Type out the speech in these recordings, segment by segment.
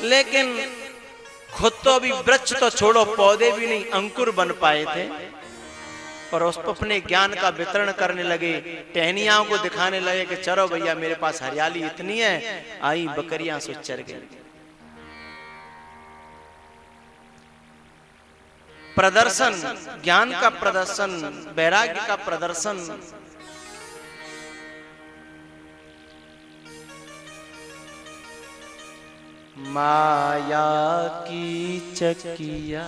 लेकिन खुद तो अभी वृक्ष तो छोड़ो, पौधे भी नहीं अंकुर बन पाए थे, और उस पर अपने ज्ञान का वितरण करने लगे। टहनियाओं को दिखाने लगे कि चलो भैया मेरे पास हरियाली इतनी है, आई बकरियां सो चर गई। प्रदर्शन, ज्ञान का प्रदर्शन, वैराग्य का प्रदर्शन। माया की चकिया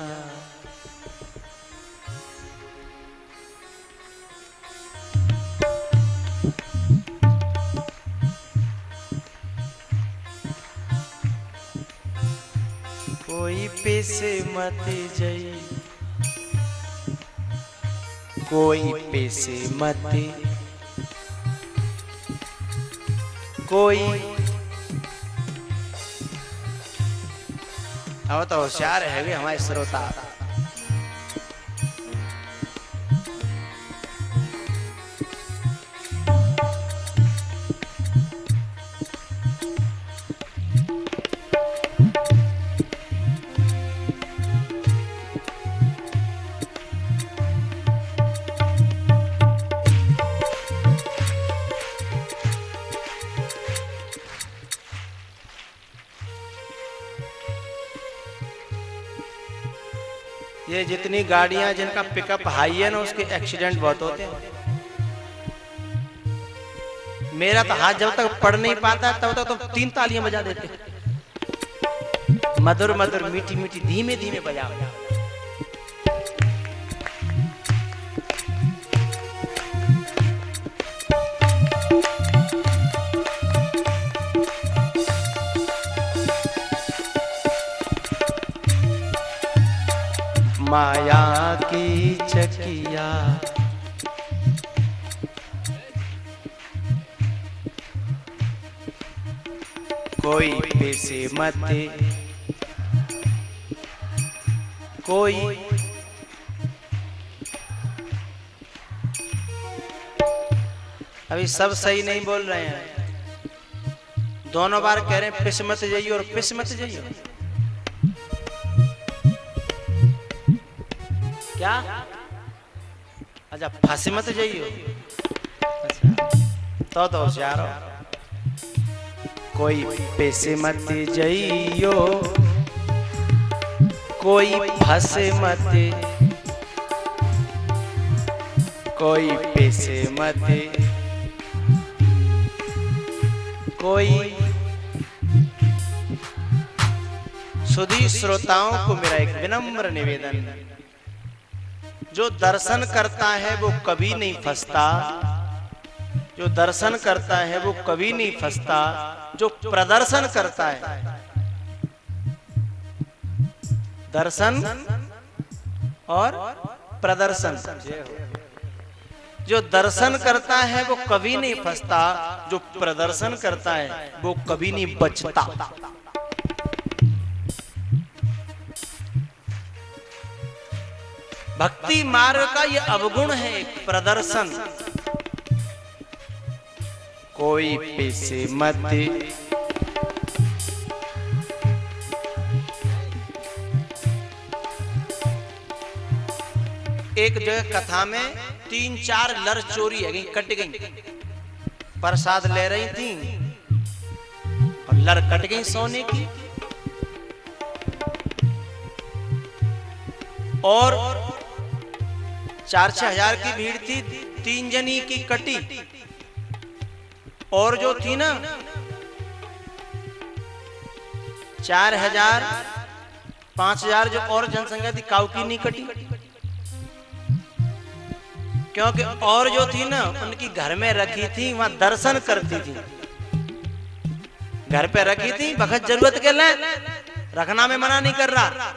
कोई पैसे मत जई, कोई पैसे मत, कोई अब तो होशियार है भी हमारे श्रोता। ये जितनी गाड़ियां जिनका पिकअप हाई है ना, उसके एक्सीडेंट बहुत होते हैं। मेरा तो हाथ जब तक पढ़ नहीं पाता तब तक तो 3 तालियां बजा देते, मधुर मधुर मीठी मीठी धीमे धीमे बजा बजा। माया की चकिया कोई पैसे मत, कोई अभी सब सही नहीं बोल रहे हैं, दोनों बार कह रहे हैं पिस मत जाइए और पिस मत जाइए। क्या? अच्छा फांसी मत जाइए। अच्छा तो होशियार हो। कोई पैसे मत जाइयो, कोई फंसे मत, कोई पैसे मत, कोई। सुधी श्रोताओं को मेरा एक विनम्र निवेदन, जो दर्शन करता है वो कभी नहीं फंसता, जो दर्शन करता है वो कभी नहीं फंसता, जो प्रदर्शन करता है, दर्शन और प्रदर्शन, जो दर्शन करता है वो कभी नहीं फंसता, जो प्रदर्शन करता है वो कभी नहीं बचता। भक्ति मार्ग का ये अवगुण है, प्रदर्शन। कोई पैसे मत, एक जगह कथा में 3-4 लर चोरी है गई, कट गई, प्रसाद ले रही थी और लर कट गई सोने की, और 4-6 हजार की भीड़ थी, 3 जनी की कटी, और जो थी ना 4,000-5,000 जो और जनसंख्या थी काऊ की नहीं कटी, क्योंकि और जो थी ना उनकी घर में रखी थी, वहां दर्शन करती थी, घर पे रखी थी, वक्त जरूरत के लिए रखना में मना नहीं कर रहा,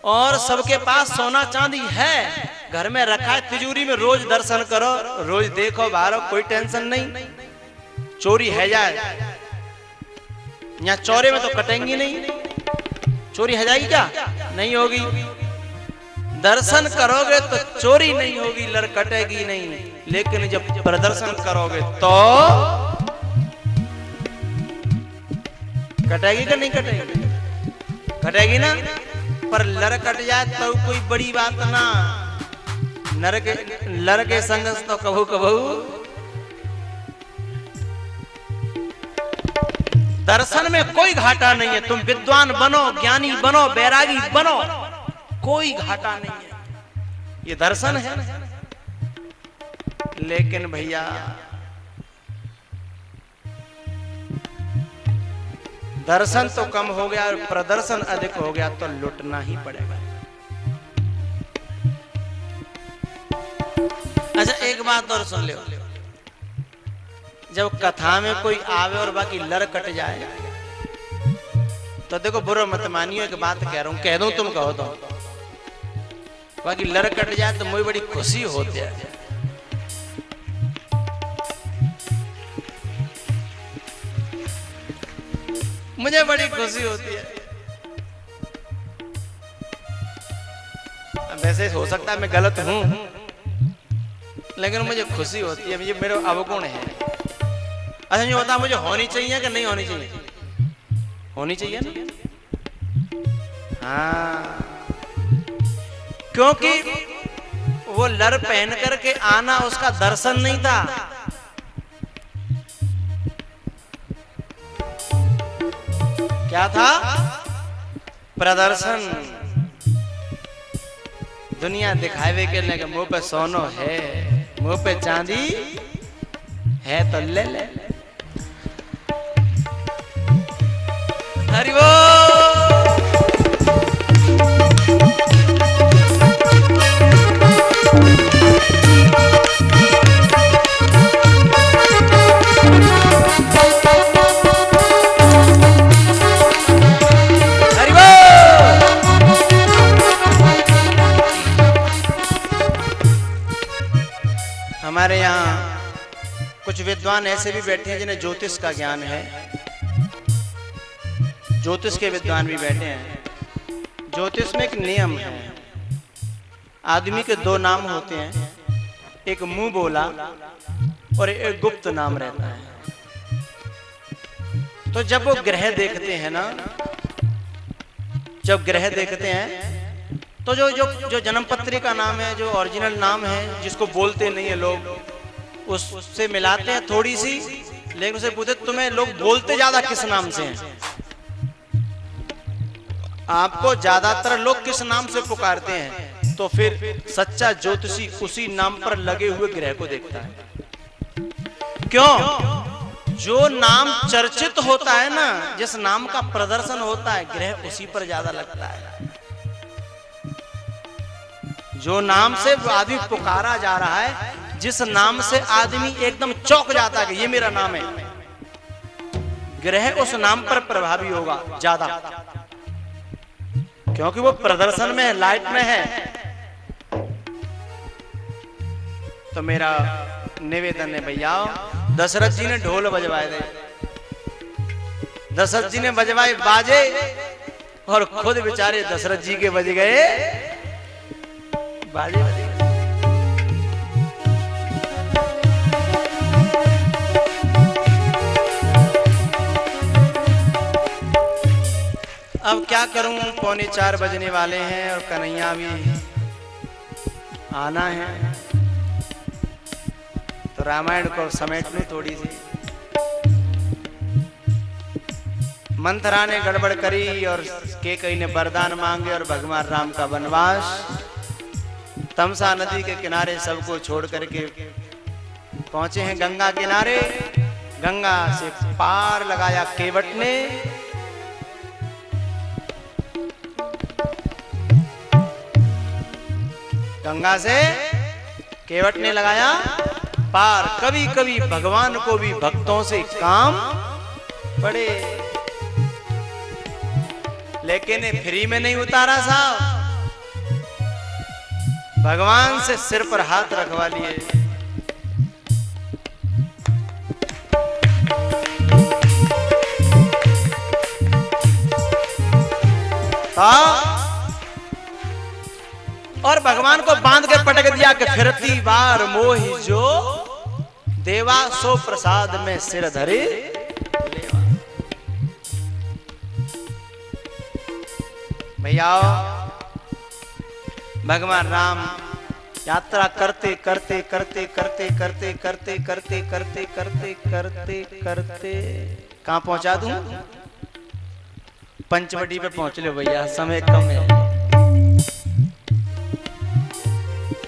और सबके पास सोना चांदी है, घर में रखा है तिजोरी में, रोज दर्शन करो, रोज देखो बाहर, कोई टेंशन नहीं, चोरी है जाए, यहाँ चौरे में तो कटेंगी नहीं, चोरी है जाएगी क्या? नहीं होगी, दर्शन करोगे तो चोरी नहीं होगी, लर कटेगी नहीं, लेकिन जब प्रदर्शन करोगे तो कटेगी कि नहीं कटेगी? कटेगी ना। पर लर कट जाए तो कोई बड़ी बात ना। लर के संग तो कभू कभू दर्शन में कोई घाटा नहीं है। तुम विद्वान बनो, ज्ञानी बनो, बैरागी बनो, कोई घाटा नहीं है। ये दर्शन है। लेकिन भैया दर्शन तो कम हो गया और प्रदर्शन अधिक हो गया तो लुटना ही पड़ेगा। अच्छा एक बात और सुन लो, जब कथा में कोई आवे और बाकी लर कट जाए तो देखो बुरा मत मानियो, एक बात कह रहा हूं, कह दूं तुम कहो तो, बाकी लर कट जाए तो मुझे बड़ी खुशी होती है। मुझे बड़ी खुशी होती है। वैसे हो सकता है मैं गलत हूं, लेकिन मुझे खुशी होती है। ये मेरा अवगुण है। अच्छा ये होता मुझे होनी चाहिए कि नहीं होनी चाहिए? होनी चाहिए ना। हाँ, क्योंकि वो लर पहन करके आना उसका दर्शन नहीं था, क्या था? प्रदर्शन। दुनिया दिखावे के लिए मुंह पे सोनो है, मुंह पे चांदी है तो ले ले। हरि बोल। हमारे यहाँ कुछ विद्वान ऐसे भी बैठे हैं जिन्हें ज्योतिष का ज्ञान है। ज्योतिष के विद्वान भी बैठे हैं। ज्योतिष में एक नियम है, आदमी के दो नाम होते हैं, एक मुंह बोला और एक गुप्त नाम रहता है। तो जब वो ग्रह देखते हैं ना, जब ग्रह देखते हैं तो जो जन्म पत्री का नाम है, जो ओरिजिनल नाम है, जिसको बोलते नहीं है लोग, उससे मिलाते हैं थोड़ी सी, लेकिन उसे पूछते तुम्हें लोग बोलते ज्यादा किस नाम से हैं? आपको ज्यादातर लोग किस नाम से पुकारते हैं? तो फिर सच्चा ज्योतिषी उसी नाम पर लगे हुए ग्रह को देखता है। क्यों? जो नाम चर्चित होता है ना, जिस नाम का प्रदर्शन होता है, ग्रह उसी पर ज्यादा लगता है। जो नाम से आदमी पुकारा जा रहा है, जिस नाम से आदमी एकदम चौंक जाता है कि ये मेरा नाम है, ग्रह उस नाम पर प्रभावी होगा ज्यादा, क्योंकि वो प्रदर्शन में है, लाइट में है। तो मेरा निवेदन है भैया, दशरथ जी ने ढोल बजवाए थे, दशरथ जी ने बजवाए बाजे और खुद बेचारे दशरथ जी के बज गए बाजे। अब क्या करूं, 3:45 बजने वाले हैं और कन्हैया भी आना है, तो रामायण को समेट लूं थोड़ी सी। मंथरा ने गड़बड़ करी और कैकेयी ने वरदान मांगे और भगवान राम का वनवास। तमसा नदी के किनारे सबको छोड़ करके पहुंचे हैं गंगा किनारे। गंगा से पार लगाया केवट ने, गंगा से केवट ने लगाया पार। कभी कभी भगवान को भी भक्तों से काम पड़े, लेकिन फ्री में नहीं उतारा साहब, भगवान से सिर पर हाथ रखवा लिए। और भगवान को बांध के पटक दिया कि फिरती बार मोहि जो देवा सो प्रसाद में सिर धरे। भैयाओ, भगवान राम यात्रा करते करते करते करते करते करते करते करते करते करते करते कहाँ पहुंचा दूं? पंचवटी पे पहुंच लो भैया, समय कम है।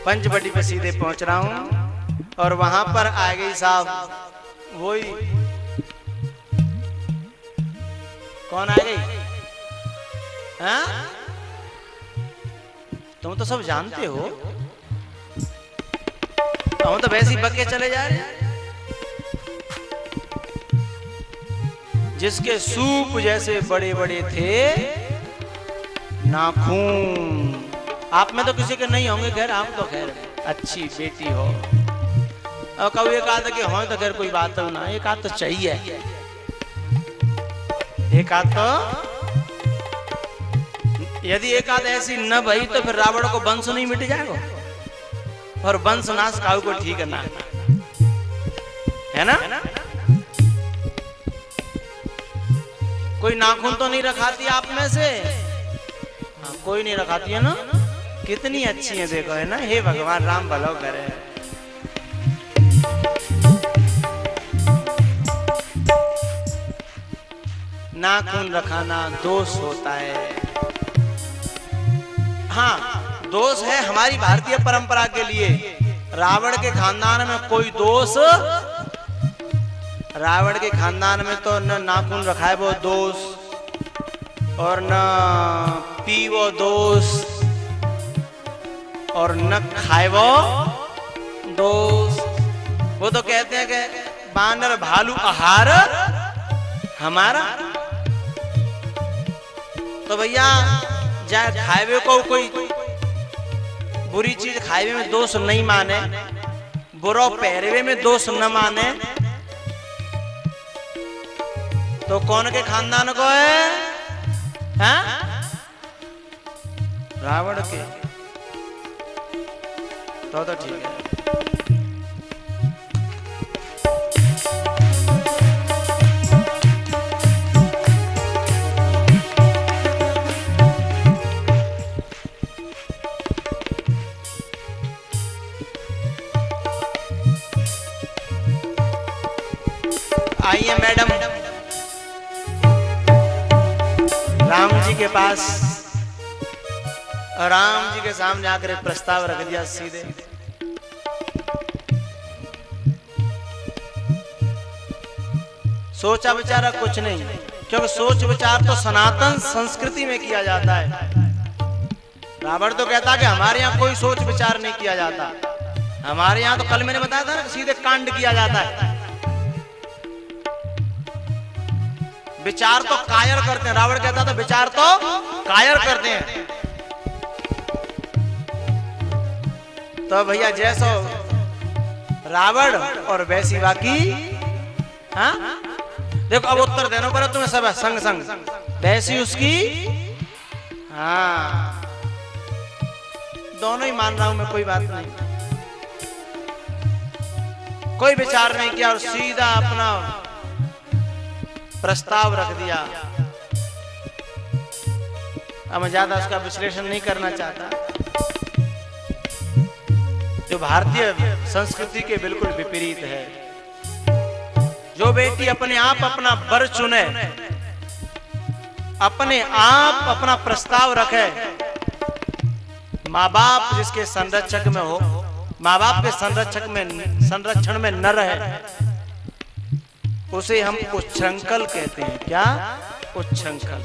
पंचवटी पे सीधे पहुंच रहा हूं और वहां पर आ गई साहब, वही कौन आ गई? हाँ? तुम तो सब जानते हो, हम तो वैसे ही बके चले जा रहे हैं। जिसके सूप जैसे बड़े बड़े थे नाखून, आप में तो किसी के नहीं होंगे, खैर आप तो खैर अच्छी बेटी हो। और कभी एक आध के हो तो खैर कोई बात तो ना, एक आध तो चाहिए, एक आध तो। यदि एक आध ऐसी न भई तो फिर रावण को वंश नहीं मिट जाएगा, और वंश नाश काऊ को ठीक ना है ना। कोई नाखून तो नहीं रखाती आप में से? हाँ, कोई नहीं रखाती है ना। कितनी अच्छी है देखो, है ना। हे भगवान राम भलो करे। नाखून रखाना दोष होता है। हाँ, दोष है हमारी भारतीय परंपरा के लिए। रावण के खानदान में कोई दोष, रावण के खानदान में तो न नाखून रखाए वो दोष, और न पी वो दोष, और न खाए वो दोष। वो तो कहते हैं कि बानर भालू आहार हमारा। तो भैया जाए खाए को कोई बुरी चीज खाए में दोष नहीं माने, बुरा पहरवे में दोष न माने, तो कौन के खानदान को है? हाँ? रावण के। तो ठीक है। आइए मैडम, राम जी के पास, और राम जी के सामने आकर प्रस्ताव रख दिया सीधे। सोचा विचारा कुछ नहीं, क्योंकि सोच विचार तो सनातन संस्कृति में किया जाता है। रावण तो कहता कि हमारे यहाँ कोई सोच विचार नहीं किया जाता, हमारे यहाँ तो कल मैंने बताया था ना, सीधे कांड किया जाता है। विचार तो कायर करते हैं, रावण कहता था विचार तो कायर करते हैं। तो भैया जैसो रावण और वैसी बाकी। हाँ देखो, अब उत्तर देना पड़े तुम्हें सब संग संग। वैसी उसकी, हाँ दोनों ही मान रहा हूं मैं, कोई बात नहीं, कोई विचार नहीं किया और सीधा अपना प्रस्ताव रख दिया। अब मैं ज्यादा उसका विश्लेषण नहीं करना चाहता, जो भारतीय संस्कृति के बिल्कुल विपरीत है। जो बेटी अपने आप अपना वर चुने, अपने आप अपना प्रस्ताव रखे, माँ बाप जिसके संरक्षक में हो, माँ बाप के संरक्षण में न रहे, उसे हम उच्छृंखल कहते हैं। क्या? उच्छृंखल।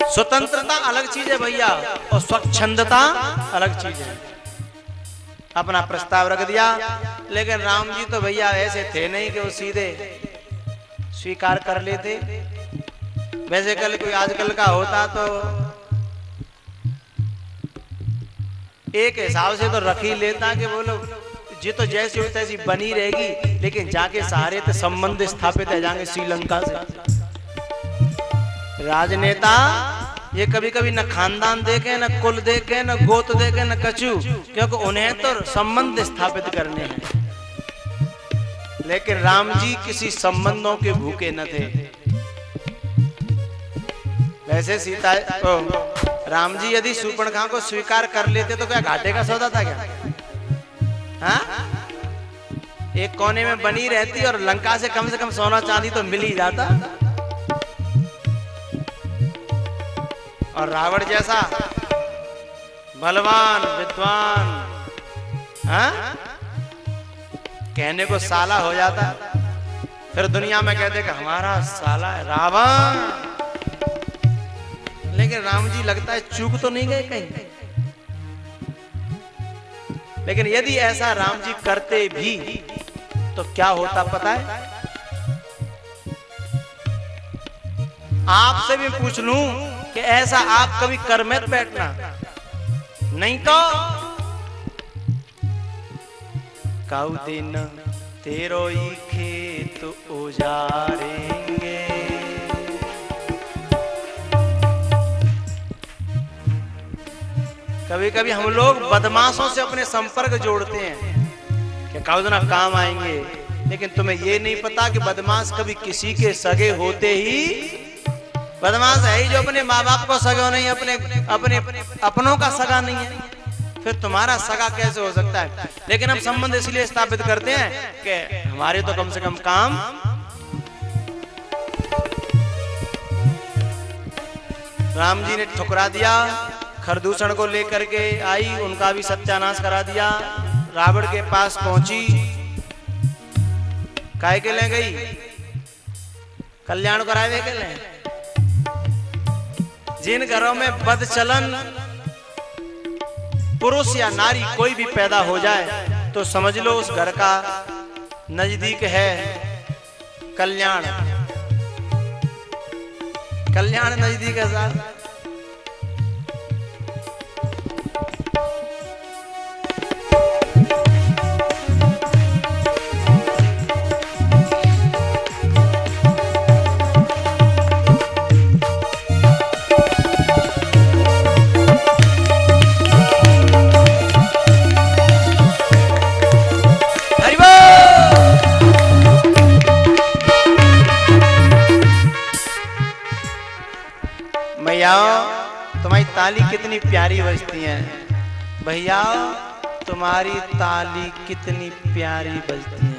स्वतंत्रता अलग चीज है भैया, और स्वच्छंदता अलग चीज है। अपना प्रस्ताव रख दिया, लेकिन राम जी तो भैया ऐसे थे नहीं कि वो सीधे स्वीकार कर लेते। वैसे कल कोई आजकल का होता तो एक हिसाब से तो रख ही लेता कि वो लोग जी तो जैसी हो तैसी बनी रहेगी, लेकिन जाके सहारे तो संबंध स्थापित है जाएंगे श्रीलंका से। राजनेता ये कभी कभी न खानदान देखे, न कुल देखे, न गोत देखे, न कछु, क्योंकि उन्हें तो संबंध स्थापित करने हैं। लेकिन राम जी किसी संबंधों के भूखे न थे। वैसे सीता राम जी यदि शूर्पणखा को स्वीकार कर लेते तो क्या घाटे का सौदा था क्या? हाँ? एक कोने में बनी रहती और लंका से कम सोना चांदी तो मिल ही जाता। और रावण जैसा बलवान विद्वान, हाँ? कहने को साला हो जाता, फिर दुनिया में कहते कि हमारा साला है रावण। लेकिन राम जी लगता है चूक तो नहीं गए कहीं। लेकिन यदि ऐसा राम जी करते भी तो क्या होता पता है? आपसे भी पूछ लूं कि ऐसा आप कभी कर मत बैठना, नहीं तो काऊ दिन तेरो ही खेत उजाड़ेंगे। कभी कभी हम लोग बदमाशों से अपने संपर्क जोड़ते हैं कि काऊ दिन काम आएंगे, लेकिन तुम्हें ये नहीं पता कि बदमाश कभी किसी के सगे होते ही बदमाश है ही जो अपने माँ बाप को सगा नहीं, अपने अपनों का सगा नहीं है, फिर तुम्हारा सगा कैसे हो सकता है? लेकिन हम संबंध इसलिए स्थापित करते हैं कि हमारे तो कम से कम काम। राम जी ने ठुकरा दिया, खरदूषण को लेकर के आई, उनका भी सत्यानाश करा दिया। रावण के पास पहुंची, काहे के ले गई? कल्याण करावे के ले। जिन घरों में बदचलन पुरुष या नारी कोई भी पैदा हो जाए तो समझ लो उस घर का नजदीक है कल्याण। कल्याण नजदीक है साहब। भैया तुम्हारी ताली कितनी प्यारी बजती है, भैया तुम्हारी ताली कितनी प्यारी बजती है।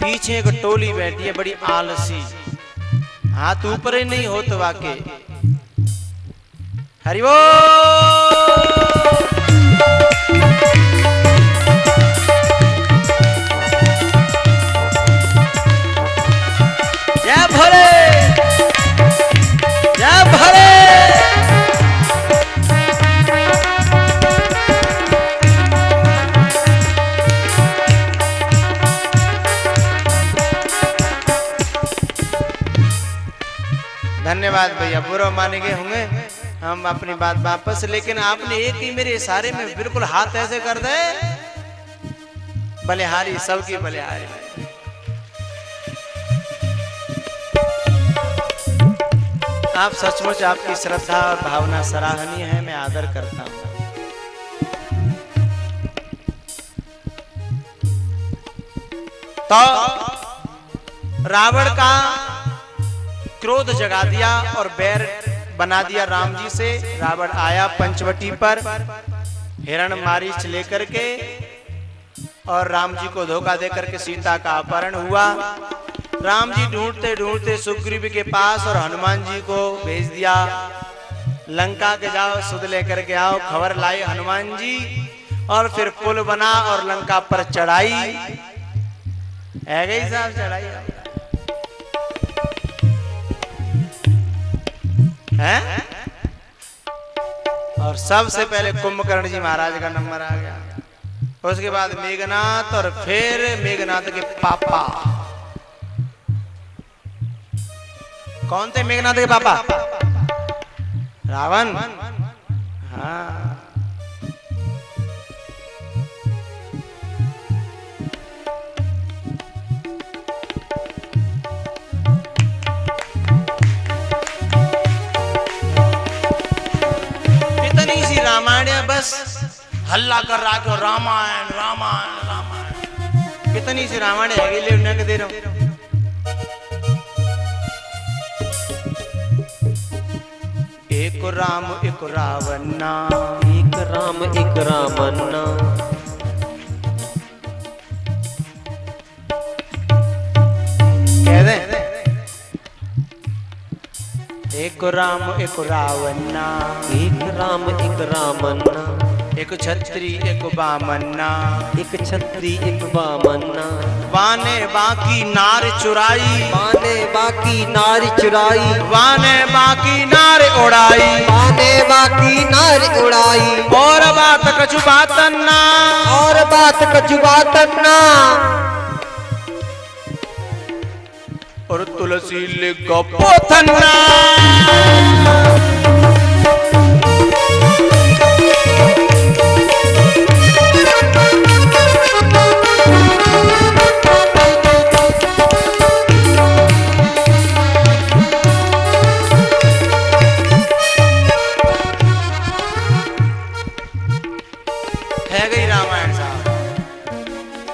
पीछे एक टोली बैठी है बड़ी आलसी, हाथ ऊपर ही नहीं हो तो वाके। हरि बोल। जय भोले, जय भोले। धन्यवाद भैया, बुरा मानेंगे होंगे हम अपनी बात वापस। लेकिन आपने एक ही मेरे इशारे में बिल्कुल हाथ ऐसे कर दे, बलिहारी सबकी बलिहारी। आप सचमुच आपकी श्रद्धा और भावना सराहनीय है, मैं आदर करता हूं। तो रावण का क्रोध जगा दिया और बैर बना दिया राम जी से। रावण आया पंचवटी पर हिरण्यमारीच लेकर के और राम जी को धोखा देकर के सीता का अपहरण हुआ। राम जी ढूंढते ढूंढते सुग्रीव के पास और हनुमान जी को भेज दिया, लंका के जाओ सुध लेकर के आओ। खबर लाई हनुमान जी और फिर पुल बना और लंका पर चढ़ाई है गई साहब, चढ़ाई है। और सबसे पहले कुंभकर्ण जी महाराज का नंबर आ गया, उसके बाद मेघनाथ और फिर मेघनाथ के पापा। कौन थे मेघनाथ के पापा? रावण। हाँ, इतनी सी रामायण बस हल्ला कर रहा कि रामायण रामायण रामायण। कितनी सी रावण है ले उन्हें के दे रहा हूं। एक राम एक रावन्ना, एक राम एक रावन्ना, कह दे एक राम एक रावन्ना, एक राम एक रावन्ना, एक छत्री एक बामन्ना, एक छत्री एक बामन्ना, वाने बाकी नार चुराई, वाने बाकी नारी चुराई, वाने बाकी नार उड़ाई, वाने बाकी नारी उड़ाई, और बात कछु बातन्ना, और बात कछु बातन्ना, और तुलसी ले गपोथन्ना। है गई रामायण साहब,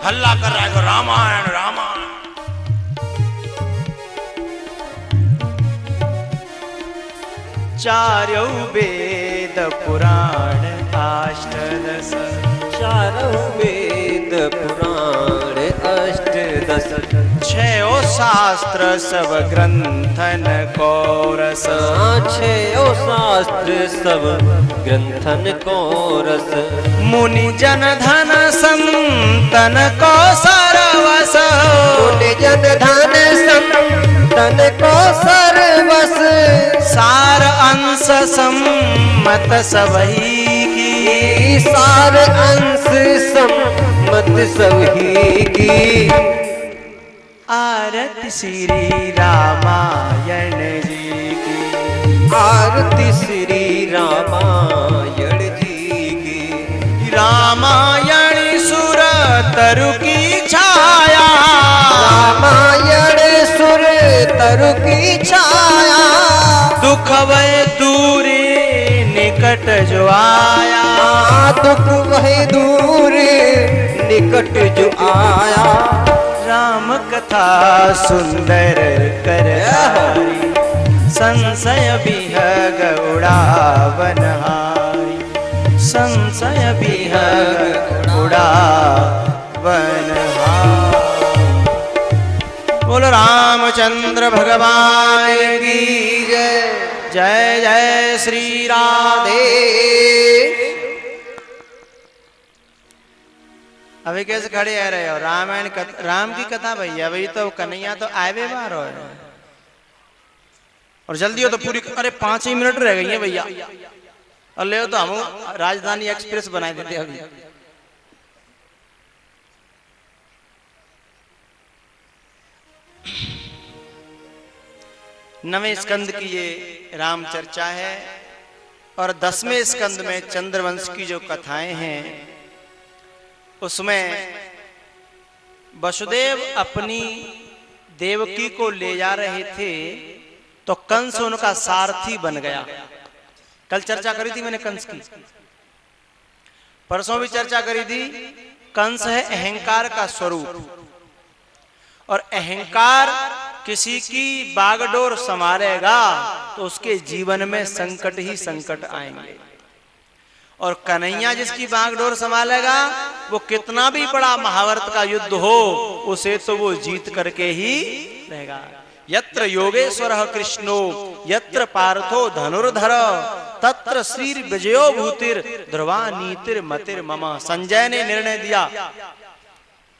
हल्ला कर रहा है रामायण रामायण। चारों वेद पुराण अष्टदश, चारों वेद पुराण अष्टदश, छयो शास्त्र सब ग्रंथन को रस, छयो शास्त्र सब ग्रंथन को रस, मुनि जन धन संतन को सरवस, मुनि जन धन संतन को सरवस, सार अंश सम्मत सबही की, सार अंश सम्मत सबही की, आरती श्री रामायण जी की, आरती श्री रामायण जी की, रामायण सुर तरु की छाया, रामायण सुर तरु की छाया, दुख वह दूरी निकट जो आया, दुख वह दूर निकट जो आया, राम कथा सुंदर कर संशय बिहग उड़ावनहारी, संशय बिहग उड़ावनहारी। बोलो रामचंद्र भगवान की जय, जय जय श्री राधे। अभी कैसे खड़े आ रहे हो? रामायण राम की कथा भैया, अभी तो कन्हैया तो आए भी बाहर हो, और जल्दी हो तो पूरी, अरे 5 ही मिनट रह गई है भैया, और ले तो हम राजधानी एक्सप्रेस बना देते अभी। नवें स्कंद की ये राम चर्चा है, और 10वें स्कंद में चंद्रवंश की जो कथाएं हैं उसमें वसुदेव अपनी देवकी को ले जा रहे थे तो कंस उनका सारथी बन गया। कल चर्चा करी थी मैंने कंस की, परसों भी चर्चा करी थी। कंस है अहंकार का स्वरूप, और अहंकार किसी की बागडोर संभालेगा तो उसके जीवन में संकट ही संकट आएंगे, और कन्हैया जिसकी बागडोर संभालेगा वो कितना भी बड़ा महाभारत का युद्ध हो उसे तो वो जीत करके ही रहेगा। यत्र योगेश्वरः कृष्णो यत्र पार्थो धनुर्धर तत्र श्री विजयो भूतिर ध्रुवा नीतिर मतिर मम। संजय ने निर्णय दिया,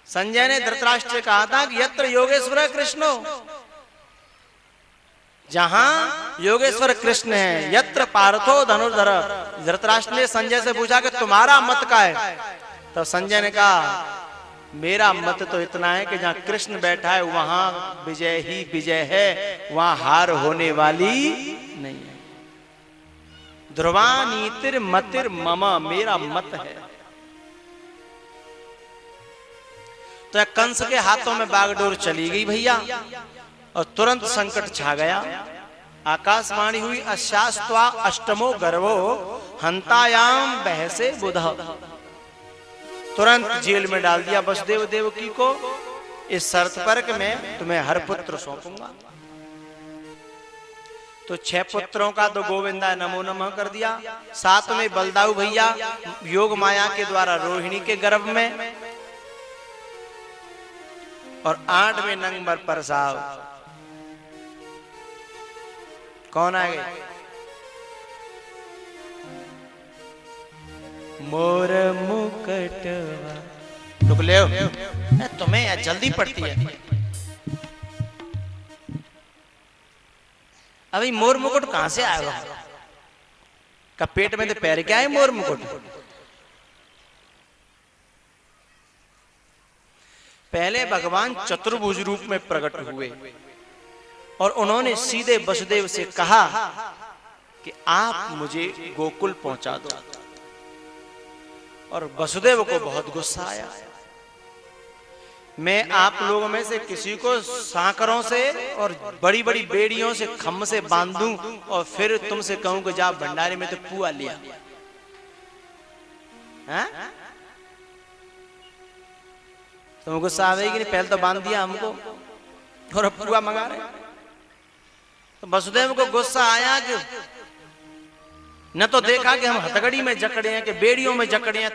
संजय ने धृतराष्ट्र से कहा था कि यत्र योगेश्वर कृष्णो, जहां योगेश्वर कृष्ण है, यत्र पार्थो धनुर्धर। धृतराष्ट्र ने संजय से पूछा कि तुम्हारा मत का है? तो संजय ने कहा मेरा मत तो इतना है कि जहां कृष्ण बैठा है वहां विजय ही विजय है, वहां हार होने वाली नहीं है। ध्रुवा नीतिर मतिर मम, मेरा मत है। तो कंस के हाथों में बागडोर चली गई भैया, और तुरंत संकट छा गया। आकाशवाणी हुई अशास्त्वा अष्टमो गर्वो हंतायाम बहसे बुध। तुरंत जेल में डाल दिया वसुदेव देवकी को, इस शर्त पर कि मैं तुम्हें हर पुत्र सौंपूंगा। तो 6 पुत्रों का तो गोविंदा नमो नमः कर दिया। 7 में बलदाऊ भैया योग माया के द्वारा रोहिणी के गर्भ में, और 8 में नंबर पर साहब कौन आ गए? मोर मुकटवा। रुक ले, तुम्हें यार जल्दी पड़ती है। अभी मोर मुकुट कहां से आएगा? का पेट में तो पैर क्या है मोर मुकुट? पहले भगवान चतुर्भुज रूप में प्रकट हुए और उन्होंने सीधे वसुदेव से कहा कि आप मुझे गोकुल पहुंचा दो। और वसुदेव को बहुत गुस्सा आया। मैं आप लोगों में से किसी को सांकरों से और बड़ी बड़ी बेड़ियों से खम्भ से बांधूं और फिर तुमसे कहूं कि जा भंडारे में तो पुआ लिया। तुम गुस्सा आवेगी नहीं? पहले तो बांध दिया हमको और अब पुआ मंगा रहे। तो वसुदेव को गुस्सा आया कि न तो देखा कि हम हथकड़ी में जकड़े हैं कि बेड़ियों में जकड़े हैं।